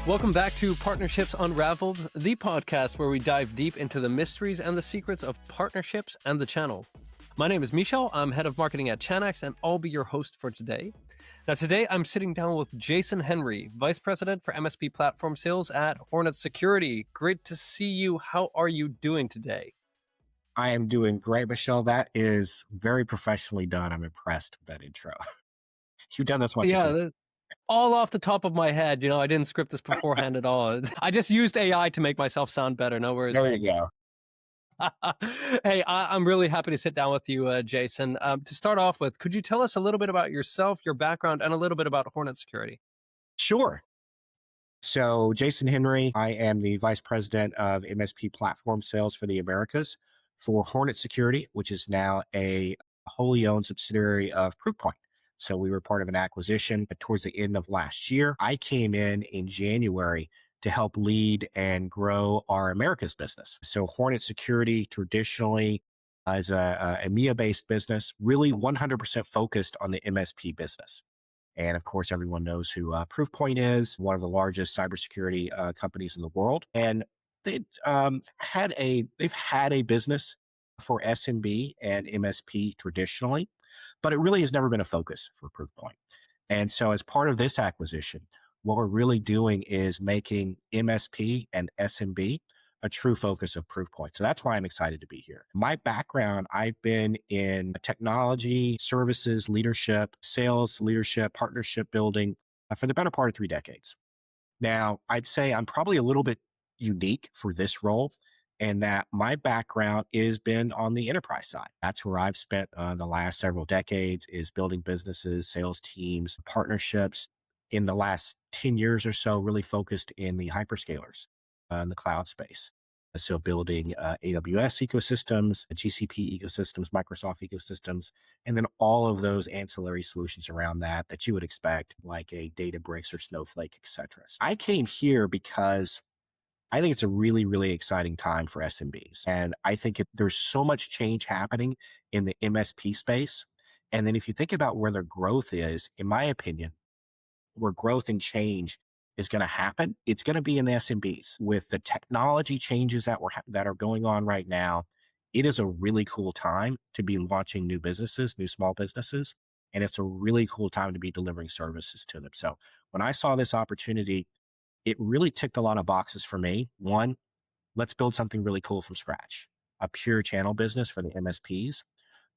Welcome back to Partnerships Unraveled, the podcast where we dive deep into the mysteries and the secrets of partnerships and the channel. My name is Michel. I'm head of marketing at Chanax, and I'll be your host for today. Now, today I'm sitting down with Jason Henry, Vice President for MSP Platform Sales at Hornetsecurity. Great to see you. How are you doing today? I am doing great, Michelle. That is very professionally done. I'm impressed with that intro. You've done this once or two. All off the top of my head. I didn't script this beforehand at all. I just used AI to make myself sound better. No worries. There you go. Hey, I'm really happy to sit down with you, Jason. To start off with, could you tell us a little bit about yourself, your background, and a little bit about Hornetsecurity? Sure. So Jason Henry, I am the Vice President of MSP Platform Sales for the Americas for Hornetsecurity, which is now a wholly owned subsidiary of Proofpoint. So we were part of an acquisition towards the end of last year. I came in January to help lead and grow our Americas business. So Hornetsecurity traditionally is a EMEA-based business, really 100% focused on the MSP business. And of course, everyone knows who Proofpoint is, one of the largest cybersecurity companies in the world. And they've had a business for SMB and MSP traditionally, but it really has never been a focus for Proofpoint. And so as part of this acquisition, what we're really doing is making MSP and SMB a true focus of Proofpoint. So that's why I'm excited to be here. My background, I've been in technology, services, leadership, sales, leadership, partnership building for the better part of 3 decades. Now, I'd say I'm probably a little bit unique for this role, and that my background is been on the enterprise side. That's where I've spent the last several decades, is building businesses, sales teams, partnerships. In the last 10 years or so, really focused in the hyperscalers in the cloud space. So building AWS ecosystems, GCP ecosystems, Microsoft ecosystems, and then all of those ancillary solutions around that you would expect, like a Databricks or Snowflake, et cetera. I came here because I think it's a really, really exciting time for SMBs. And I think there's so much change happening in the MSP space. And then if you think about where the growth is, in my opinion, where growth and change is going to happen, it's going to be in the SMBs. With the technology changes that are going on right now, it is a really cool time to be launching new businesses, new small businesses. And it's a really cool time to be delivering services to them. So when I saw this opportunity, it really ticked a lot of boxes for me. One, let's build something really cool from scratch, a pure channel business for the MSPs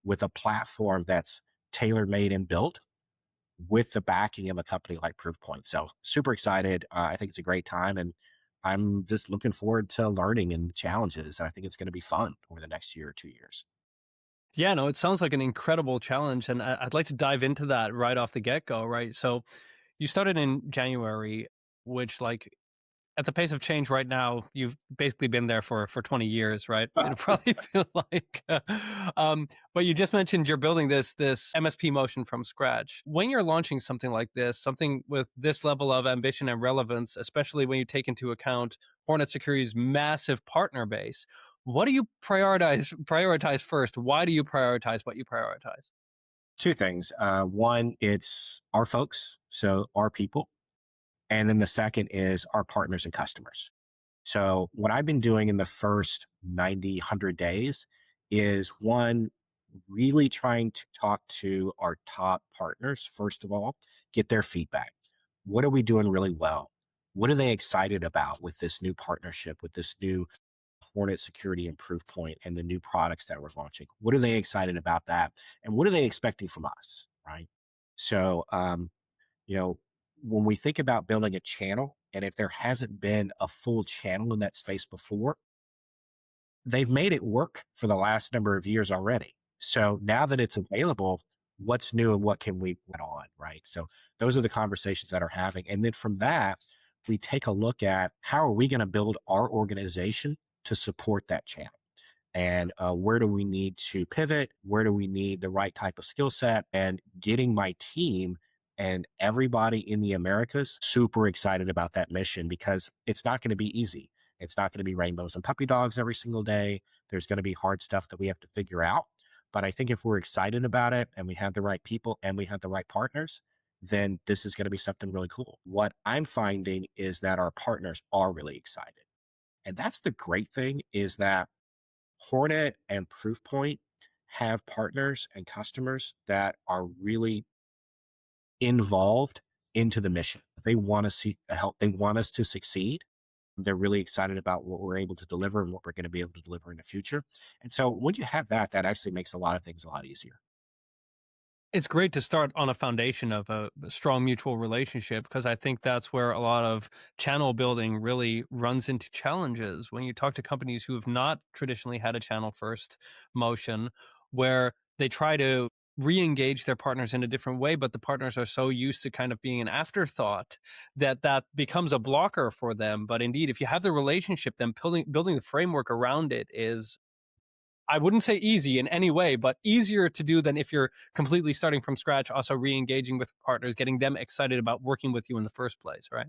with a platform that's tailor-made and built with the backing of a company like Proofpoint. So super excited. I think it's a great time, and I'm just looking forward to learning and challenges. I think it's going to be fun over the next year or 2 years. Yeah, no, it sounds like an incredible challenge, and I'd like to dive into that right off the get-go, right? So you started in January, which, like, at the pace of change right now, you've basically been there for 20 years, right? It'll probably feel like, but you just mentioned you're building this MSP motion from scratch. When you're launching something like this, something with this level of ambition and relevance, especially when you take into account Hornetsecurity's massive partner base, what do you prioritize first? Why do you prioritize what you prioritize? 2 things. One, it's our folks, so our people. And then the second is our partners and customers. So what I've been doing in the first 90, 100 days is, one, really trying to talk to our top partners, first of all, get their feedback. What are we doing really well? What are they excited about with this new partnership, with this new Hornetsecurity and Proofpoint and the new products that we're launching? What are they excited about that? And what are they expecting from us, right? So, when we think about building a channel, and if there hasn't been a full channel in that space before, they've made it work for the last number of years already. So now that it's available, what's new and what can we put on, right? So those are the conversations that are having. And then from that, we take a look at how are we going to build our organization to support that channel? And where do we need to pivot? Where do we need the right type of skill set? And getting my team and everybody in the Americas super excited about that mission, because it's not going to be easy. It's not going to be rainbows and puppy dogs every single day. There's going to be hard stuff that we have to figure out. But I think if we're excited about it and we have the right people and we have the right partners, then this is going to be something really cool. What I'm finding is that our partners are really excited. And that's the great thing is that Hornet and Proofpoint have partners and customers that are really involved into the mission. They want to see help. They want us to succeed. They're really excited about what we're able to deliver and what we're going to be able to deliver in the future. And so when you have that, that actually makes a lot of things a lot easier. It's great to start on a foundation of a strong mutual relationship because I think that's where a lot of channel building really runs into challenges when you talk to companies who have not traditionally had a channel first motion where they try to re-engage their partners in a different way, but the partners are so used to kind of being an afterthought that that becomes a blocker for them. But indeed, if you have the relationship, then building the framework around it is, I wouldn't say easy in any way, but easier to do than if you're completely starting from scratch, also re-engaging with partners, getting them excited about working with you in the first place, right?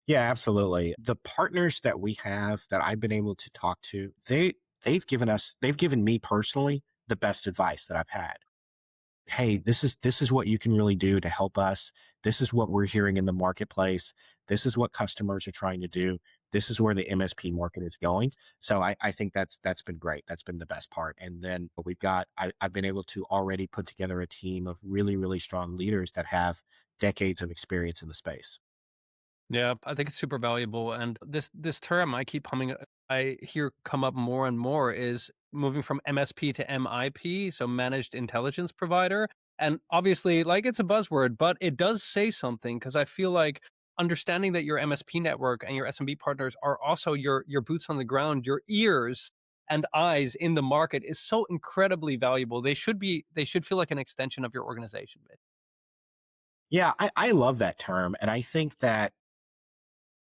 Yeah, absolutely. The partners that we have that I've been able to talk to, they've given me personally the best advice that I've had. Hey, this is what you can really do to help us. This is what we're hearing in the marketplace. This is what customers are trying to do. This is where the MSP market is going. So I think that's been great. That's been the best part. And then I've been able to already put together a team of really, really strong leaders that have decades of experience in the space. Yeah, I think it's super valuable. And this term I keep humming, I hear come up more and more is moving from MSP to MIP, so managed intelligence provider. And obviously, like it's a buzzword, but it does say something because I feel like understanding that your MSP network and your SMB partners are also your boots on the ground, your ears and eyes in the market is so incredibly valuable. They should feel like an extension of your organization. Yeah, I love that term. And I think that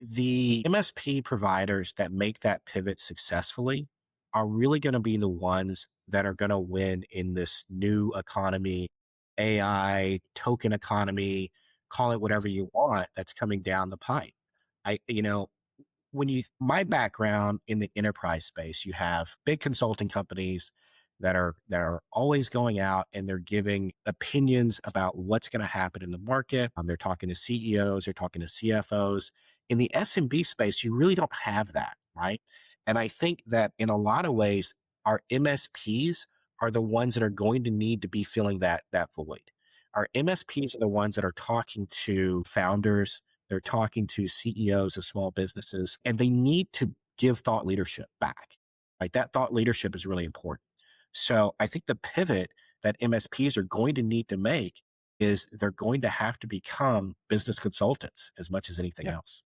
the MSP providers that make that pivot successfully are really going to be the ones that are going to win in this new economy, AI, token economy, call it whatever you want, that's coming down the pipe. You know, when you my background in the enterprise space, you have big consulting companies that are always going out and they're giving opinions about what's going to happen in the market. They're talking to CEOs, they're talking to CFOs. In the SMB space, you really don't have that, right? And I think that in a lot of ways, our MSPs are the ones that are going to need to be filling that void. Our MSPs are the ones that are talking to founders, they're talking to CEOs of small businesses, and they need to give thought leadership back. Right? That thought leadership is really important. So I think the pivot that MSPs are going to need to make is they're going to have to become business consultants as much as anything Yeah. else.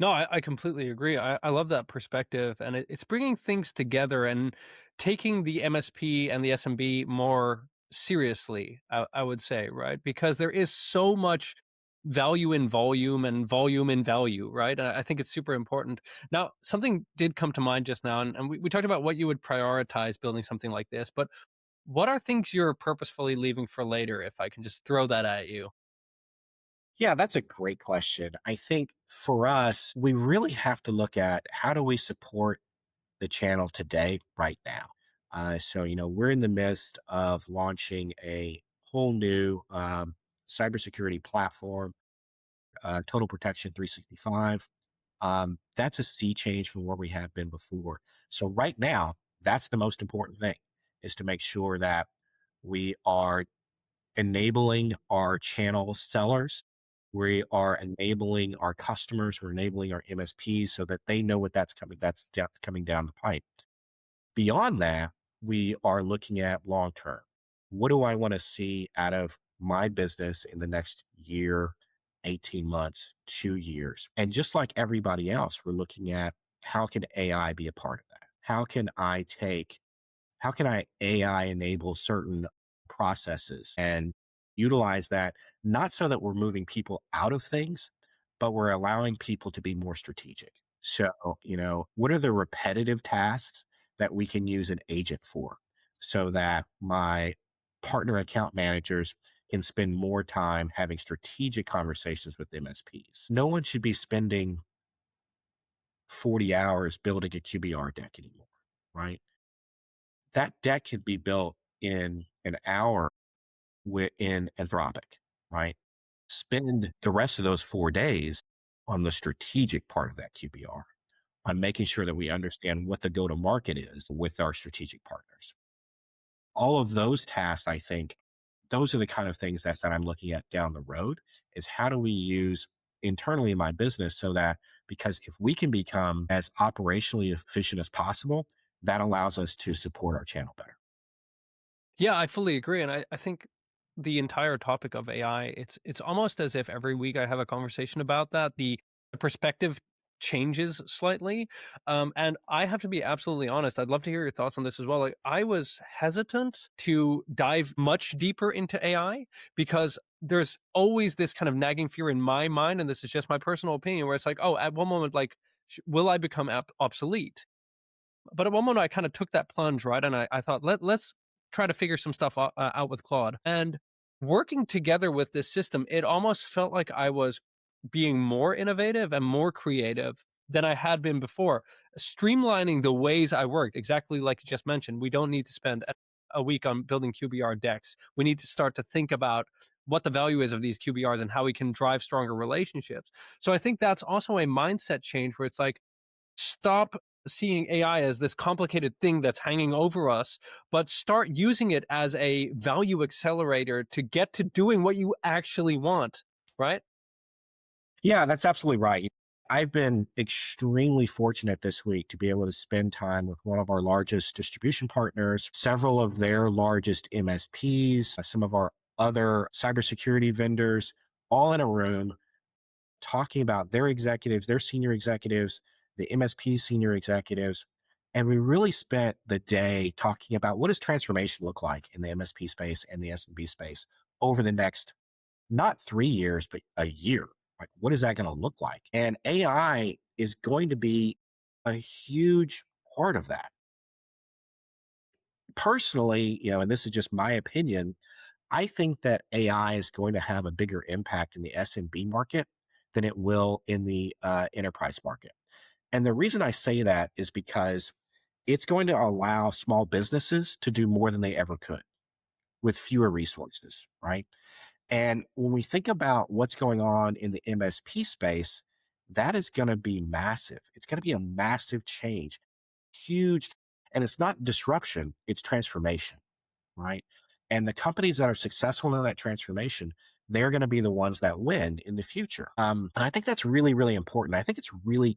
No, I completely agree. I love that perspective, and it's bringing things together and taking the MSP and the SMB more seriously. I would say, right, because there is so much value in volume and volume in value, right? And I think it's super important. Now, something did come to mind just now, and we talked about what you would prioritize building something like this, but what are things you're purposefully leaving for later? If I can just throw that at you. Yeah, that's a great question. I think for us, we really have to look at how do we support the channel today, right now. We're in the midst of launching a whole new cybersecurity platform, Total Protection 365. That's a sea change from where we have been before. So right now, that's the most important thing is to make sure that we are enabling our channel sellers. We are enabling our customers. We're enabling our MSPs so that they know what coming down the pipe. Beyond that, we are looking at long term. What do I want to see out of my business in the next year, 18 months, 2 years? And just like everybody else, we're looking at how can AI be a part of that? How can I AI enable certain processes and utilize that, not so that we're moving people out of things, but we're allowing people to be more strategic. So, what are the repetitive tasks that we can use an agent for so that my partner account managers can spend more time having strategic conversations with MSPs? No one should be spending 40 hours building a QBR deck anymore, right? That deck can be built in an hour within Anthropic, right? Spend the rest of those 4 days on the strategic part of that QBR, on making sure that we understand what the go to market is with our strategic partners. All of those tasks, I think, those are the kind of things that I'm looking at down the road is how do we use internally in my business so that because if we can become as operationally efficient as possible, that allows us to support our channel better. Yeah, I fully agree, and I think the entire topic of AI, it's almost as if every week I have a conversation about that. The perspective changes slightly, and I have to be absolutely honest. I'd love to hear your thoughts on this as well. Like, I was hesitant to dive much deeper into AI because there's always this kind of nagging fear in my mind, and this is just my personal opinion, where it's like, oh, at one moment, like, will I become obsolete? But at one moment, I kind of took that plunge, right? And I thought, let's try to figure some stuff out with Claude. And working together with this system, it almost felt like I was being more innovative and more creative than I had been before, streamlining the ways I worked. Exactly like you just mentioned, we don't need to spend a week on building QBR decks. We need to start to think about what the value is of these QBRs and how we can drive stronger relationships. So I think that's also a mindset change where it's like, stop seeing AI as this complicated thing that's hanging over us, but start using it as a value accelerator to get to doing what you actually want, right? Yeah, that's absolutely right. I've been extremely fortunate this week to be able to spend time with one of our largest distribution partners, several of their largest MSPs, some of our other cybersecurity vendors, all in a room talking about their executives, their senior executives, the MSP senior executives. And we really spent the day talking about what does transformation look like in the MSP space and the SMB space over the next not 3 years, but a year. Like, what is that going to look like? And AI is going to be a huge part of that. Personally, and this is just my opinion, I think that AI is going to have a bigger impact in the SMB market than it will in the enterprise market. And the reason I say that is because it's going to allow small businesses to do more than they ever could with fewer resources, right? And when we think about what's going on in the MSP space, that is going to be massive. It's going to be a massive change, huge. And it's not disruption, it's transformation, right? And the companies that are successful in that transformation, they're going to be the ones that win in the future. And I think that's really, really important. I think it's really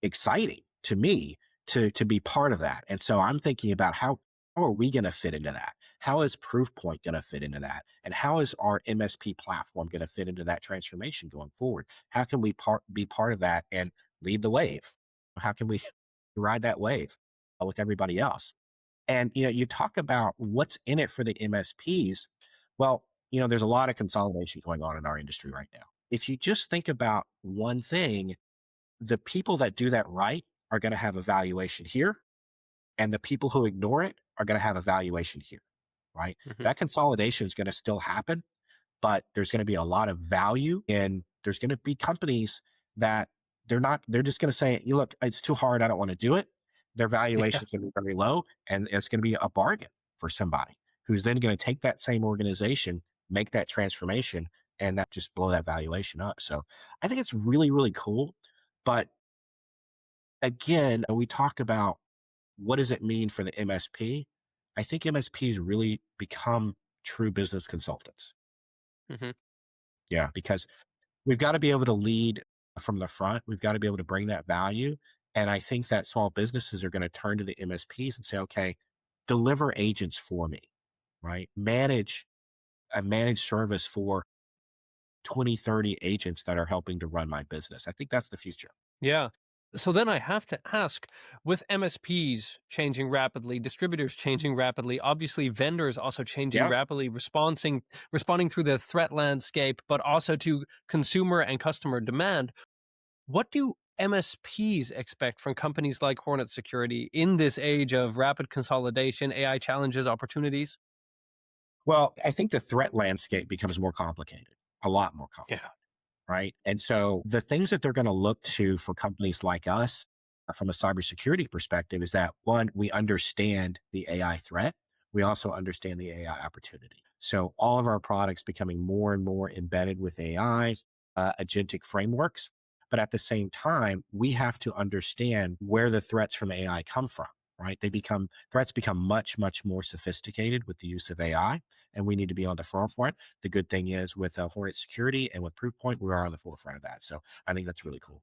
exciting to me to be part of that. And so I'm thinking about how are we going to fit into that? How is Proofpoint going to fit into that? And how is our MSP platform going to fit into that transformation going forward? How can we be part of that and lead the wave? How can we ride that wave with everybody else? And you talk about what's in it for the MSPs. Well, there's a lot of consolidation going on in our industry right now. If you just think about one thing, the people that do that right are going to have a valuation here, and the people who ignore it are going to have a valuation here, right? Hmm. That consolidation is going to still happen, but there's going to be a lot of value in there's going to be companies that they're just going to say, you look, it's too hard. I don't want to do it. Their Yeah. valuation is going to be very low, and it's going to be a bargain for somebody who's then going to take that same organization, make that transformation, and that just blow that valuation up. So I think it's really, really cool. But again, we talk about what does it mean for the MSP? I think MSPs really become true business consultants. Hmm. Yeah, because we've got to be able to lead from the front. We've got to be able to bring that value. And I think that small businesses are going to turn to the MSPs and say, okay, deliver agents for me, right? Manage a managed service for 20, 30 agents that are helping to run my business. I think that's the future. Yeah. So then I have to ask, with MSPs changing rapidly, distributors changing rapidly, obviously vendors also changing Yeah. rapidly, responding through the threat landscape, but also to consumer and customer demand. What do MSPs expect from companies like Hornetsecurity in this age of rapid consolidation, AI challenges, opportunities? Well, I think the threat landscape becomes more complicated, a lot more complicated. Yeah. Right? And so the things that they're going to look to for companies like us from a cybersecurity perspective is that one, we understand the AI threat. We also understand the AI opportunity. So all of our products becoming more and more embedded with AI, agentic frameworks. But at the same time, we have to understand where the threats from AI come from, right? Threats become much, much more sophisticated with the use of AI, and we need to be on the forefront. The good thing is with Hornetsecurity and with Proofpoint, we are on the forefront of that. So I think that's really cool.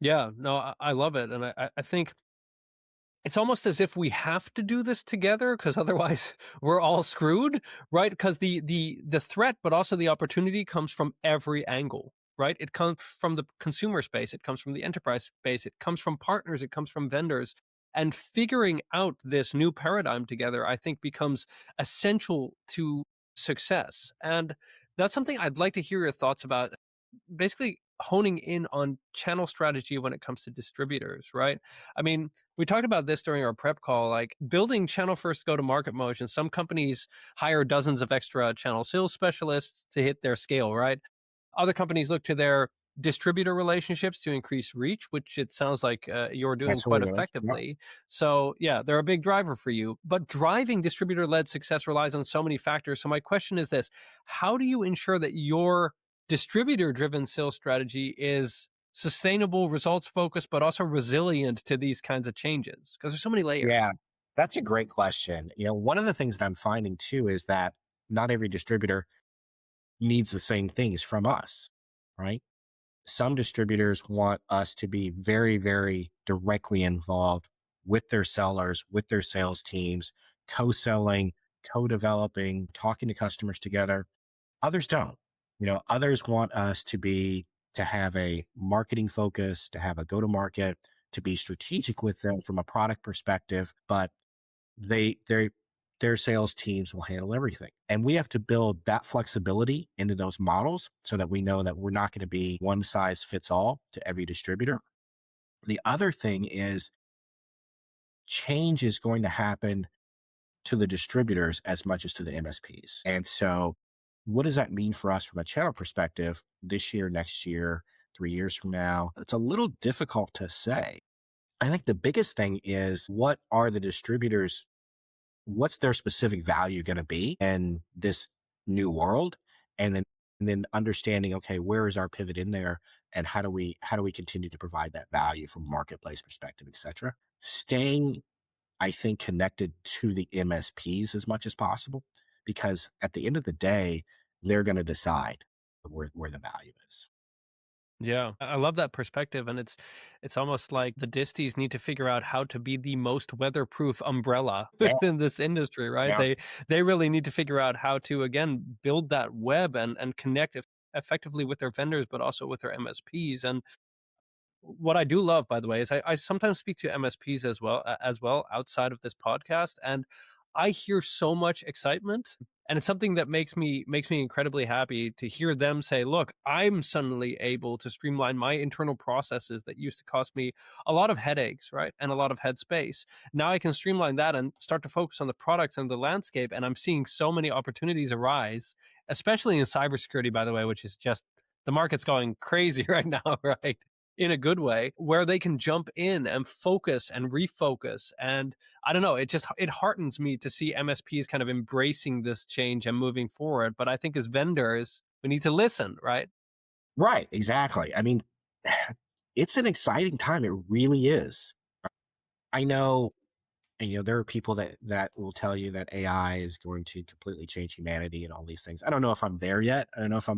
Yeah, no, I love it, and I think it's almost as if we have to do this together because otherwise we're all screwed, right? Because the threat, but also the opportunity comes from every angle, right? It comes from the consumer space, it comes from the enterprise space, it comes from partners, it comes from vendors. And figuring out this new paradigm together, I think, becomes essential to success. And that's something I'd like to hear your thoughts about, basically honing in on channel strategy when it comes to distributors, right? I mean, we talked about this during our prep call, like building channel first go to market motion. Some companies hire dozens of extra channel sales specialists to hit their scale, right? Other companies look to their distributor relationships to increase reach, which it sounds like you're doing That's what quite we're doing. Yeah. effectively. So, yeah, they're a big driver for you. But driving distributor led success relies on so many factors. So, my question is this: how do you ensure that your distributor driven sales strategy is sustainable, results focused, but also resilient to these kinds of changes? Because there's so many layers. Yeah, that's a great question. One of the things that I'm finding too is that not every distributor needs the same things from us, right? Some distributors want us to be very, very directly involved with their sellers, with their sales teams, co-selling, co-developing, talking to customers together. Others don't. Others want us to have a marketing focus, to have a go-to-market, to be strategic with them from a product perspective, but they their sales teams will handle everything. And we have to build that flexibility into those models so that we know that we're not going to be one size fits all to every distributor. The other thing is change is going to happen to the distributors as much as to the MSPs. And so what does that mean for us from a channel perspective this year, next year, 3 years from now? It's a little difficult to say. I think the biggest thing is what are the distributors, what's their specific value going to be in this new world, and then understanding, okay, where is our pivot in there, and how do we continue to provide that value from a marketplace perspective, etc. Staying, I think, connected to the MSPs as much as possible, because at the end of the day, they're going to decide where the value is. Yeah, I love that perspective, and it's almost like the disties need to figure out how to be the most weatherproof umbrella Yeah, within this industry, right? yeah. They really need to figure out how to again build that web and connect effectively with their vendors, but also with their MSPs. And what I do love, by the way, is I sometimes speak to MSPs as well outside of this podcast, and I hear so much excitement, and it's something that makes me incredibly happy to hear them say, "Look, I'm suddenly able to streamline my internal processes that used to cost me a lot of headaches, right, and a lot of headspace. Now I can streamline that and start to focus on the products and the landscape." And I'm seeing so many opportunities arise, especially in cybersecurity, by the way, which is just the market's going crazy right now, right? In a good way, where they can jump in and focus and refocus. And I don't know, it heartens me to see MSPs kind of embracing this change and moving forward. But I think as vendors, we need to listen, right? Right, exactly. I mean, it's an exciting time. It really is. I know, and there are people that will tell you that AI is going to completely change humanity and all these things. I don't know if I'm there yet. I don't know if I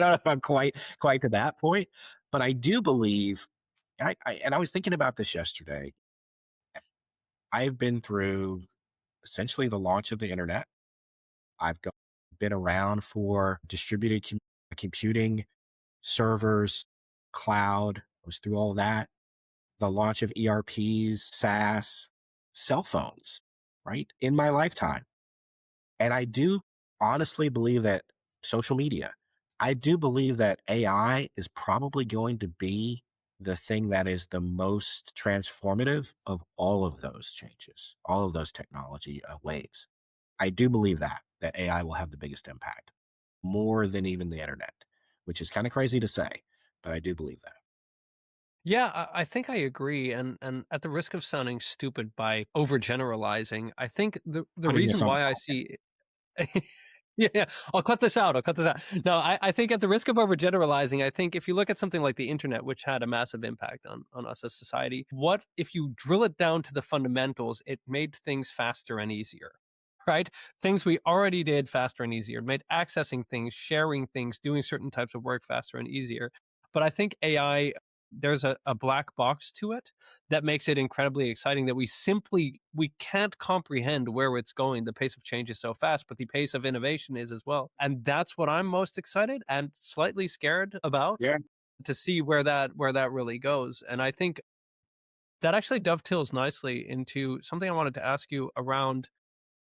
don't know if I'm quite to that point, but I do believe. And I was thinking about this yesterday. I've been through essentially the launch of the internet. Been around for distributed computing, servers, cloud. I was through all that. The launch of ERPs, SaaS, cell phones, right? In my lifetime. And I do honestly believe that social media, I do believe that AI is probably going to be the thing that is the most transformative of all of those changes, all of those technology waves. I do believe that AI will have the biggest impact, more than even the internet, which is kind of crazy to say, but I do believe that. Yeah, I think I agree. And at the risk of sounding stupid by overgeneralizing, I think the Putting this reason on the why I market. see Yeah, yeah. I'll cut this out. I'll cut this out. No, I think at the risk of overgeneralizing, I think if you look at something like the internet, which had a massive impact on us as society, what if you drill it down to the fundamentals, it made things faster and easier, right? Things we already did faster and easier, made accessing things, sharing things, doing certain types of work faster and easier. But I think AI, there's a black box to it that makes it incredibly exciting that we can't comprehend where it's going. The pace of change is so fast, but the pace of innovation is as well. And that's what I'm most excited and slightly scared about, Yeah. to see where that really goes. And I think that actually dovetails nicely into something I wanted to ask you around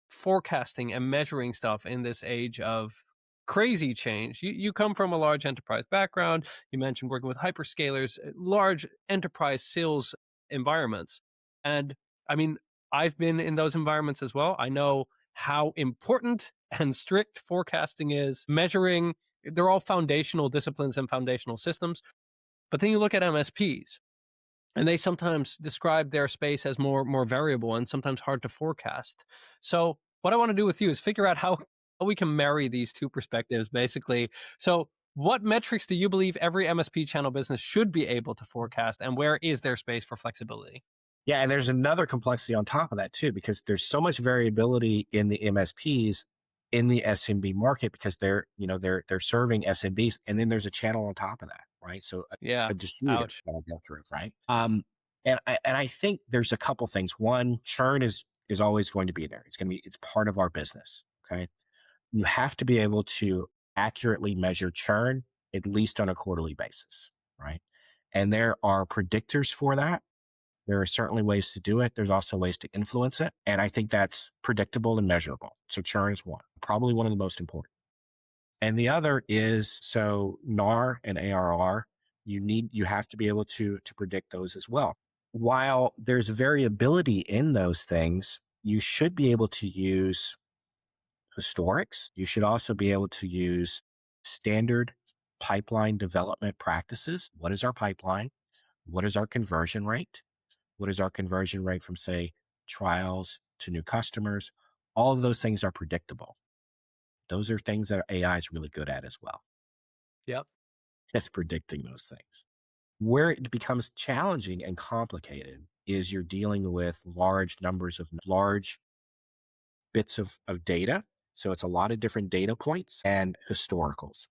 forecasting and measuring stuff in this age of crazy change. You come from a large enterprise background. You mentioned working with hyperscalers, large enterprise sales environments. And I mean, I've been in those environments as well. I know how important and strict forecasting is, measuring. They're all foundational disciplines and foundational systems. But then you look at MSPs, and they sometimes describe their space as more variable and sometimes hard to forecast. So what I want to do with you is figure out how we can marry these two perspectives, basically. So what metrics do you believe every MSP channel business should be able to forecast, and where is there space for flexibility? Yeah, and there's another complexity on top of that too, because there's so much variability in the MSPs in the SMB market because they're serving SMBs, and then there's a channel on top of that, right? So Yeah. a distributor Ouch. that I go through, right? And I think there's a couple things. One, churn is always going to be there. It's part of our business. Okay, you have to be able to accurately measure churn at least on a quarterly basis, right? And there are predictors for that. There are certainly ways to do it. There's also ways to influence it. And I think that's predictable and measurable. So churn is one, probably one of the most important. And the other is so NAR and ARR, you have to be able to predict those as well. While there's variability in those things, you should be able to use historics. You should also be able to use standard pipeline development practices. What is our pipeline? What is our conversion rate? What is our conversion rate from, say, trials to new customers? All of those things are predictable. Those are things that AI is really good at as well, Yep. just predicting those things. Where it becomes challenging and complicated is you're dealing with large numbers of large bits of data. So it's a lot of different data points and historicals.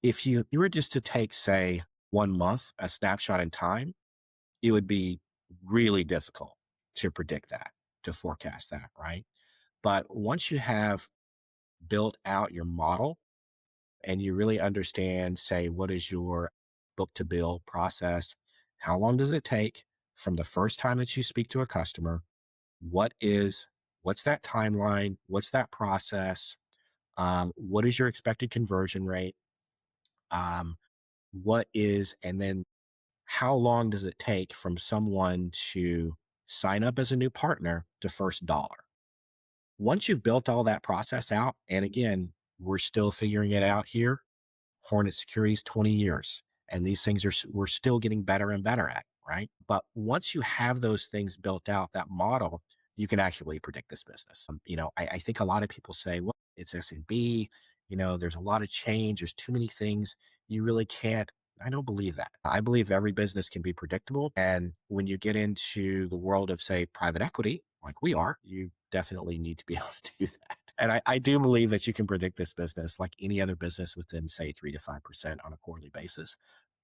If you were just to take, say, 1 month, a snapshot in time, it would be really difficult to predict that, to forecast that, right? But once you have built out your model and you really understand, say, what is your book to bill process? How long does it take from the first time that you speak to a customer? What is, what's that timeline? What's that process? What is your expected conversion rate? Um, what is, and then how long does it take from someone to sign up as a new partner to first dollar? Once you've built all that process out, and again, we're still figuring it out here. Hornetsecurity's 20 years, and these things we're still getting better and better at, right? But once you have those things built out, that model, you can actually predict this business. I think a lot of people say, well, it's SMB, there's a lot of change, there's too many things. You really can't. I don't believe that. I believe every business can be predictable. And when you get into the world of, say, private equity, like we are, you definitely need to be able to do that. And I do believe that you can predict this business like any other business within, say, 3 to 5% on a quarterly basis.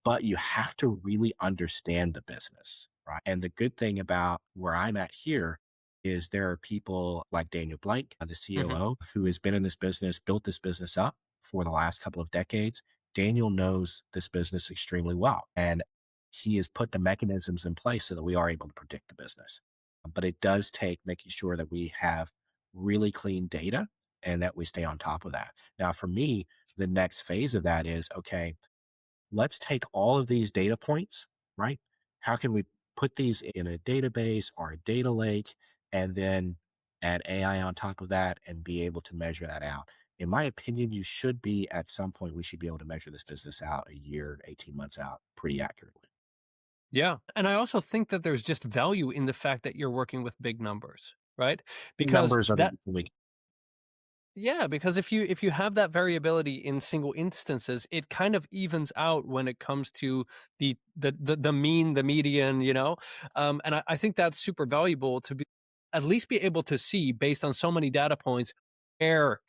But you have to really understand the business, right? And the good thing about where I'm at here is there are people like Daniel Blank, the Hmm. COO, who has been in this business, built this business up for the last couple of decades. Daniel knows this business extremely well, and he has put the mechanisms in place so that we are able to predict the business. But it does take making sure that we have really clean data and that we stay on top of that. Now, for me, the next phase of that is okay, let's take all of these data points, right? How can we put these in a database or a data lake and then add AI on top of that and be able to measure that out? In my opinion, you should be at some point, we should be able to measure this business out a year, 18 months out pretty accurately. Yeah. And I also think that there's just value in the fact that you're working with big numbers, right? Big Because numbers are the that reason we. Yeah, because if you have that variability in single instances, it kind of evens out when it comes to the mean, the median, and I think that's super valuable to be at least be able to see based on so many data points where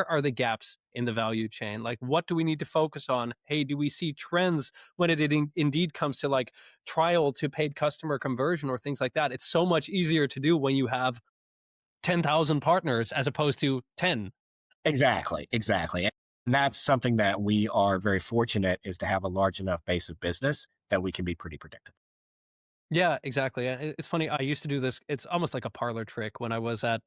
are the gaps in the value chain? Like, what do we need to focus on? Hey, do we see trends when indeed comes to like trial to paid customer conversion or things like that? It's so much easier to do when you have 10,000 partners as opposed to 10. Exactly, exactly. And that's something that we are very fortunate is to have a large enough base of business that we can be pretty predictable. Yeah, exactly. It's funny. I used to do this. It's almost like a parlor trick when I was at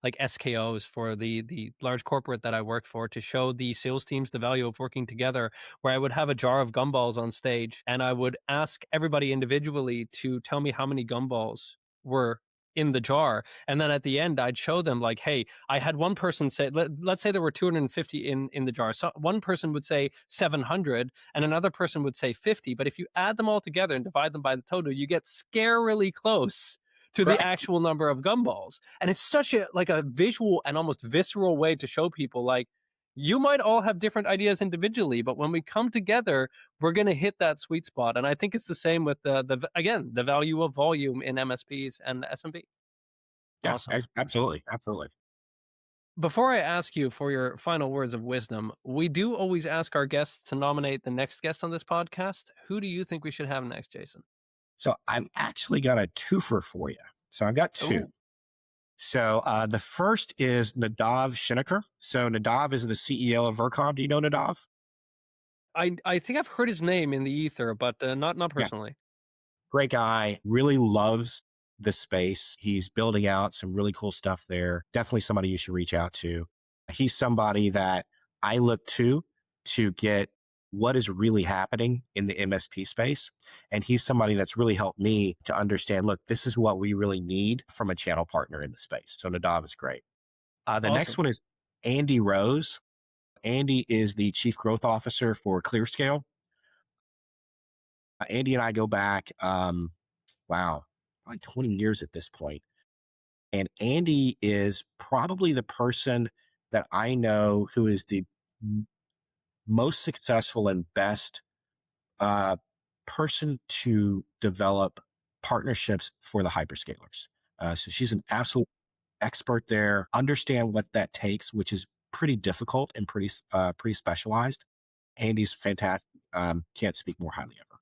like SKOs for the large corporate that I worked for to show the sales teams the value of working together. Where I would have a jar of gumballs on stage, and I would ask everybody individually to tell me how many gumballs were in the jar, and then at the end I'd show them like, hey, I had one person say, let's say there were 250 in the jar, so one person would say 700 and another person would say 50. But if you add them all together and divide them by the total, you get scarily close to the Right. actual number of gumballs. And it's such a visual and almost visceral way to show people like, you might all have different ideas individually, but when we come together, we're going to hit that sweet spot. And I think it's the same with the value of volume in MSPs and SMB. Yeah, Awesome. absolutely. Absolutely. Before I ask you for your final words of wisdom, we do always ask our guests to nominate the next guest on this podcast. Who do you think we should have next, Jason? So I've actually got a twofer for you. So I've got two. Oh, So the first is Nadav Shineker. So Nadav is the CEO of Vercom. Do you know Nadav? I think I've heard his name in the ether, but not Yeah. personally. Great guy, really loves the space. He's building out some really cool stuff there. Definitely somebody you should reach out to. He's somebody that I look to get what is really happening in the MSP space. And he's somebody that's really helped me to understand, look, this is what we really need from a channel partner in the space. So Nadav is great. The next Awesome. one is Andy Rose. Andy is the chief growth officer for ClearScale. Andy and I go back, wow, probably 20 years at this point. And Andy is probably the person that I know who is the most successful and best uh, person to develop partnerships for the hyperscalers. So she's an absolute expert there, understand what that takes, which is pretty difficult and pretty specialized. Andy's fantastic. Can't speak more highly of her.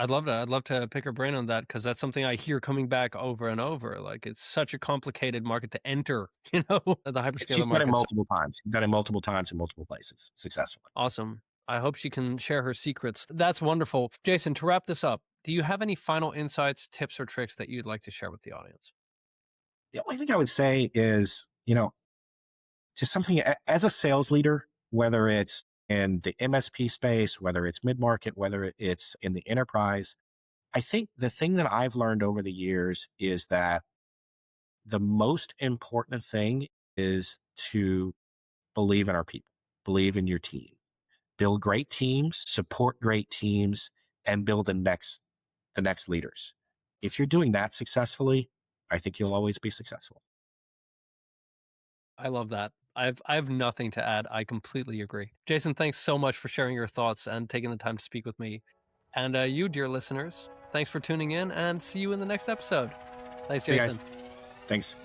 I'd love that. I'd love to pick her brain on that because that's something I hear coming back over and over. Like, it's such a complicated market to enter, the hyperscaler She's done it market. So multiple times. She's done it multiple times in multiple places successfully. awesome. I hope she can share her secrets. That's wonderful. Jason, to wrap this up, do you have any final insights, tips, or tricks that you'd like to share with the audience? The only thing I would say is, just something as a sales leader, whether it's in the MSP space, whether it's mid market, whether it's in the enterprise, I think the thing that I've learned over the years is that the most important thing is to believe in our people, believe in your team, build great teams, support great teams, and build the next leaders. If you're doing that successfully, I think you'll always be successful. I love that. I have nothing to add. I completely agree. Jason, thanks so much for sharing your thoughts and taking the time to speak with me. And you, dear listeners, thanks for tuning in and see you in the next episode. Thanks, See you guys. Jason. Thanks.